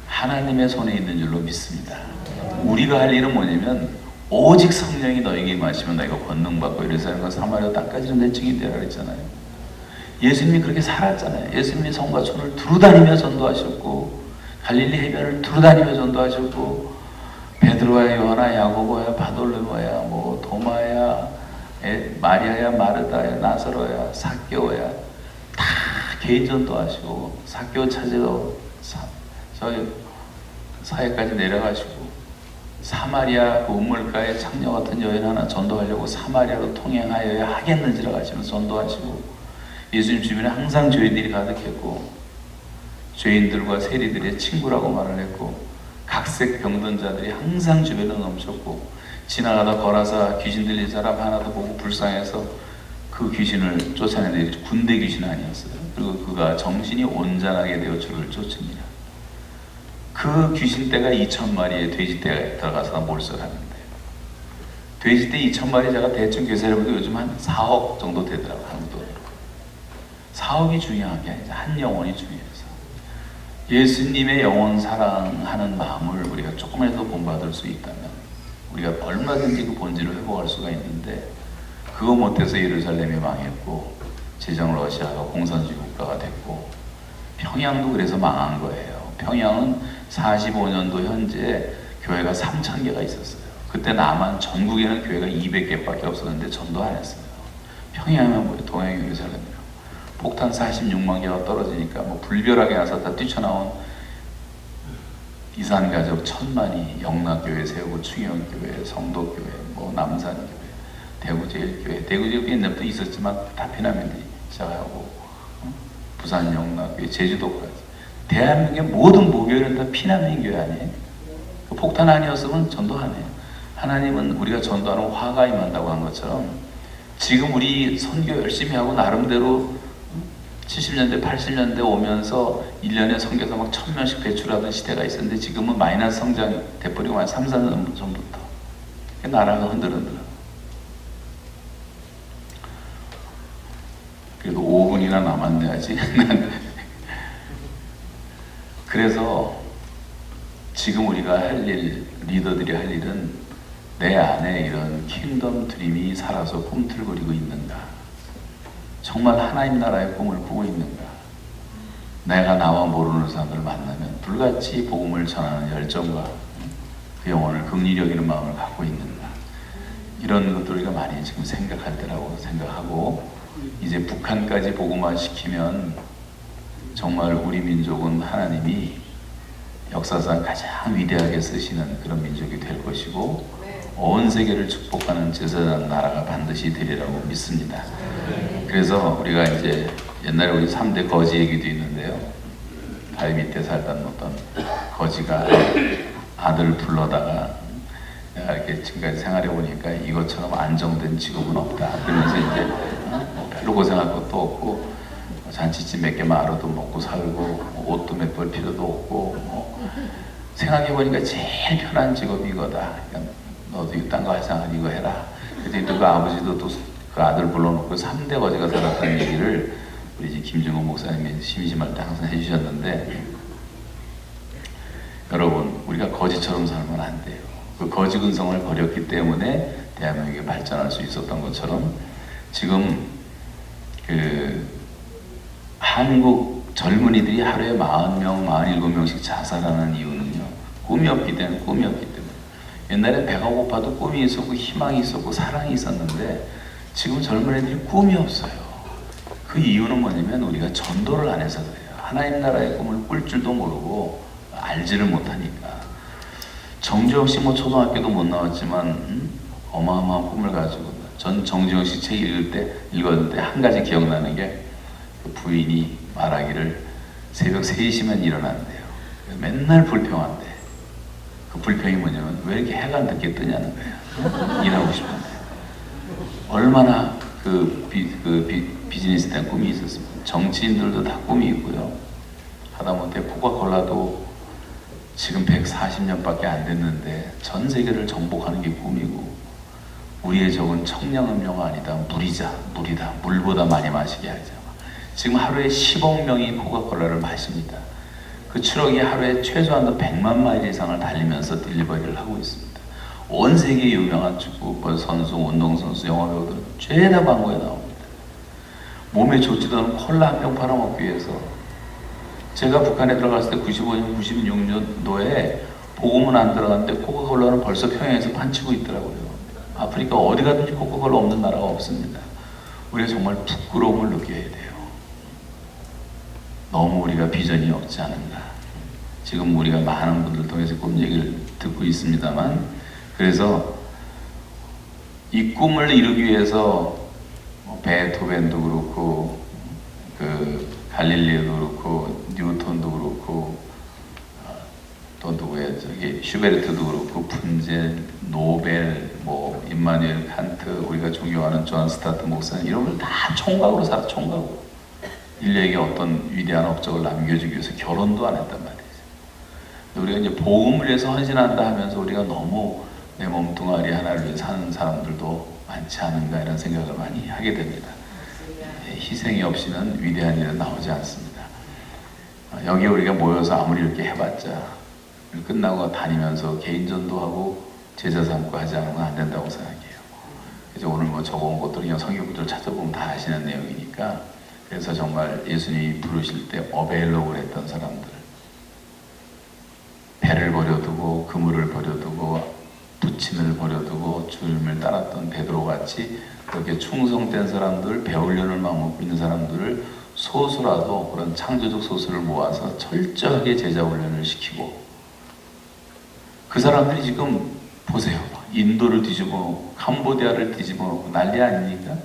하나님의 손에 있는 줄로 믿습니다. 우리가 할 일은 뭐냐면 오직 성령이 너에게 임하시면 너희가 권능받고 이래서 하는 건 사마리아 땅까지는 내 증인 되라 그랬잖아요. 예수님이 그렇게 살았잖아요. 예수님이 성과 촌을 두루다니며 전도하셨고, 갈릴리 해변을 두루다니며 전도하셨고, 베드로야 요하나 야고보야 바돌로모야 뭐 도마야 마리아야 마르다야 나사로야 삭개오야 다 개인 전도하시고, 삭개오 찾으러 저희 사회까지 내려가시고, 사마리아 그 우물가에 창녀 같은 여인 하나 전도하려고 사마리아로 통행하여야 하겠는지라 하시면서 전도하시고, 예수님 주변에 항상 죄인들이 가득했고 죄인들과 세리들의 친구라고 말을 했고, 각색 병든 자들이 항상 주변에 넘쳤고, 지나가다 걸어서 귀신 들린 사람 하나도 보고 불쌍해서 그 귀신을 쫓아내는데 군대 귀신 아니었어요. 그리고 그가 정신이 온전하게 되어 주를 쫓습니다. 그 귀신떼가 2,000마리의 돼지떼가 들어가서 몰수하는데 돼지떼 2,000마리 제가 대충 계산해보니까 요즘 한 4억 정도 되더라고요. 한국 돈으로. 4억이 중요한 게 아니라 한 영혼이 중요해서 예수님의 영혼 사랑하는 마음을 우리가 조금이라도 본받을 수 있다면 우리가 얼마든지 그 본질을 회복할 수가 있는데 그거 못해서 예루살렘이 망했고 제정 러시아가 공산주의 국가가 됐고 평양도 그래서 망한 거예요. 평양은 45년도 현재 교회가 3,000개가 있었어요. 그때 남한 전국에는 교회가 200개밖에 없었는데 전도 안 했어요. 평양은 뭐예요? 동양 예루살렘이요. 폭탄 46만 개가 떨어지니까 뭐 불벼락에 나서 다 뛰쳐나온 이산가족 1,000만이 영락교회 세우고 충영교회, 성도교회, 뭐 남산교회, 대구제일교회, 대구제일교회 옛날부터 있었지만 다 피난민들이 시작하고 부산 영락교회, 제주도까지 대한민국의 모든 모교회는 다 피난민 교회 아니에요? 그 폭탄 아니었으면 전도 안 해요. 하나님은 우리가 전도하는 화가 임한다고 한 것처럼 지금 우리 선교 열심히 하고 나름대로 70년대, 80년대 오면서 1년에 선교사 막 1,000명씩 배출하던 시대가 있었는데 지금은 마이너스 성장이 돼버리고 한 3, 4년 전부터 나라가 흔들흔들어. 그래도 5분이나 남았네 아직. 그래서 지금 우리가 할 일, 리더들이 할 일은 내 안에 이런 킹덤 드림이 살아서 꿈틀거리고 있는가? 정말 하나님 나라의 꿈을 꾸고 있는가? 내가 나와 모르는 사람들을 만나면 불같이 복음을 전하는 열정과 그 영혼을 긍휼히 여기는 마음을 갖고 있는가? 이런 것들 우리가 많이 지금 생각할 때라고 생각하고 이제 북한까지 복음화 시키면 정말 우리 민족은 하나님이 역사상 가장 위대하게 쓰시는 그런 민족이 될 것이고 온 세계를 축복하는 제사장 나라가 반드시 되리라고 믿습니다. 그래서 우리가 이제 옛날에 우리 3대 거지 얘기도 있는데요. 바위 밑에 살던 어떤 거지가 아들 불러다가 내가 이렇게 지금까지 생활해 보니까 이것처럼 안정된 직업은 없다. 그러면서 이제 뭐 별로 고생할 것도 없고 잔치집 몇 개만 알아도 먹고 살고 옷도 몇 벌 필요도 없고 생각해 보니까 제일 편한 직업이 이거다. 그러니까 너도 이딴 거 하상은 이거 해라. 그랬더니 그 아버지도 또 그 아들 불러놓고 3대 거지가 살았다는 얘기를 우리 이제 김정호 목사님이 심심할 때 항상 해주셨는데 여러분 우리가 거지처럼 살면 안 돼요. 그 거지 근성을 버렸기 때문에 대한민국이 발전할 수 있었던 것처럼 지금 그 한국 젊은이들이 하루에 40명, 47명씩 자살하는 이유는요. 꿈이었기 때문에. 옛날에 배가 고파도 꿈이 있었고 희망이 있었고 사랑이 있었는데 지금 젊은 애들이 꿈이 없어요. 그 이유는 뭐냐면 우리가 전도를 안 해서 그래요. 하나님 나라의 꿈을 꿀 줄도 모르고 알지를 못하니까. 정주영 씨 뭐 초등학교도 못 나왔지만 어마어마한 꿈을 가지고 전 정주영 씨 책 읽었는데 한 가지 기억나는 게 그 부인이 말하기를 새벽 3시면 일어난대요. 맨날 불평한대. 그 불평이 뭐냐면 왜 이렇게 해가 늦게 뜨냐는 거예요. 일하고 싶은데. 얼마나 비즈니스 된 꿈이 있었습니다. 정치인들도 다 꿈이 있고요. 하다못해 코카콜라도 지금 140년밖에 안 됐는데 전 세계를 정복하는 게 꿈이고 우리의 적은 청량음료가 아니다. 물이다. 물보다 많이 마시게 하자. 지금 하루에 10억 명이 코카콜라를 마십니다. 그 트럭이 하루에 최소한도 100만 마일 이상을 달리면서 딜리버리를 하고 있습니다. 온 세계 유명한 축구 선수, 운동선수, 영화배우들은 죄다 광고에 나옵니다. 몸에 좋지도 않은 콜라 한 병 팔아먹기 위해서 제가 북한에 들어갔을 때 95년, 96년도에 복음은 안 들어갔는데 코카콜라는 벌써 평양에서 판치고 있더라고요. 아프리카 어디 가든지 코카콜라 없는 나라가 없습니다. 우리가 정말 부끄러움을 느껴야 돼요. 너무 우리가 비전이 없지 않은가. 지금 우리가 많은 분들 통해서 꿈 얘기를 듣고 있습니다만 그래서 이 꿈을 이루기 위해서 베토벤도 그렇고 그 갈릴레오도 그렇고 뉴턴도 그렇고 또 누구야 저기 슈베르트도 그렇고 푼젠, 노벨, 뭐 임마누엘 칸트, 우리가 존경하는 존 스타트 목사님 이런 걸 다 총각으로 살아. 총각으로. 인류에게 어떤 위대한 업적을 남겨주기 위해서 결혼도 안 했단 말이죠. 우리가 이제 복음을 위해서 헌신한다 하면서 우리가 너무 내 몸뚱아리 하나를 위해 사는 사람들도 많지 않은가 이런 생각을 많이 하게 됩니다. 희생이 없이는 위대한 일은 나오지 않습니다. 여기 우리가 모여서 아무리 이렇게 해봤자 끝나고 다니면서 개인 전도하고 제자 삼고 하지 않으면 안 된다고 생각해요. 그래서 오늘 뭐 적어온 것들 그냥 성경구절 찾아보면 다 아시는 내용이니까. 그래서 정말 예수님이 부르실 때 어벨로를 했던 사람들, 배를 버려두고 그물을 버려두고 부친을 버려두고 주님을 따랐던 베드로같이 그렇게 충성된 사람들, 배우려는 마음 먹고 있는 사람들을 소수라도 그런 창조적 소수를 모아서 철저하게 제자 훈련을 시키고, 그 사람들이 지금 보세요. 인도를 뒤집어 캄보디아를 뒤집어 놓고 난리 아닙니까?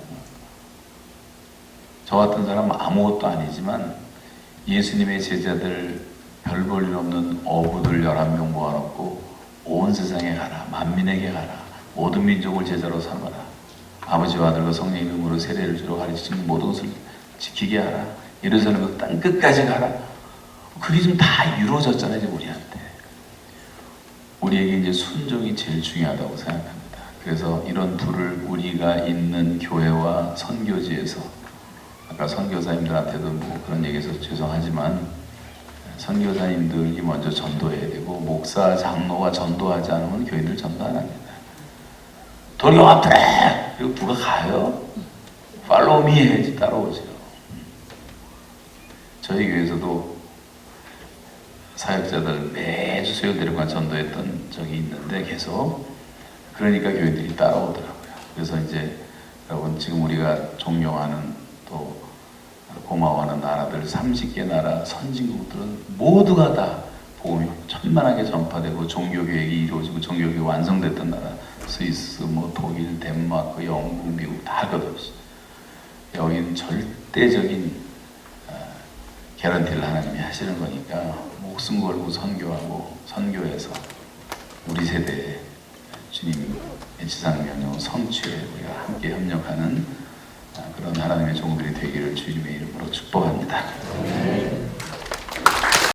저 같은 사람은 아무것도 아니지만 예수님의 제자들 별 볼 일 없는 어부들 11명 모아놓고 온 세상에 가라, 만민에게 가라, 모든 민족을 제자로 삼아라, 아버지와 아들과 성령의 이름으로 세례를 주러 가르치는 모든 것을 지키게 하라, 예루살렘 땅 끝까지 가라. 그게 지금 다 이루어졌잖아요. 지금 우리에게 이제 순종이 제일 중요하다고 생각합니다. 그래서 이런 불을 우리가 있는 교회와 선교지에서, 아까 선교사님들한테도 뭐 그런 얘기해서 죄송하지만 선교사님들이 먼저 전도해야 되고, 목사, 장로가 전도하지 않으면 교인들 전도 안 합니다. 돌격 앞에! 그리고 누가 가요? 팔로우 미 해야지 따라오죠. 저희 교회에서도 사역자들 매주 수요 데리고 전도했던 적이 있는데 계속, 그러니까 교인들이 따라오더라고요. 그래서 이제 여러분 지금 우리가 존경하는 또 고마워하는 나라들 30개 나라 선진국들은 모두가 다 복음이 천만하게 전파되고 종교개혁이 이루어지고 종교개혁이 완성됐던 나라, 스위스, 뭐 독일, 덴마크, 영국, 미국 다 할 것 없이 여기는 절대적인 개런티를 하나님이 하시는 거니까 목숨 걸고 선교하고 선교해서 우리 세대에 주님의 지상 명령 성취에 우리가 함께 협력하는 그런 하나님의 종들이 되기를 주님의 이름으로 축복합니다.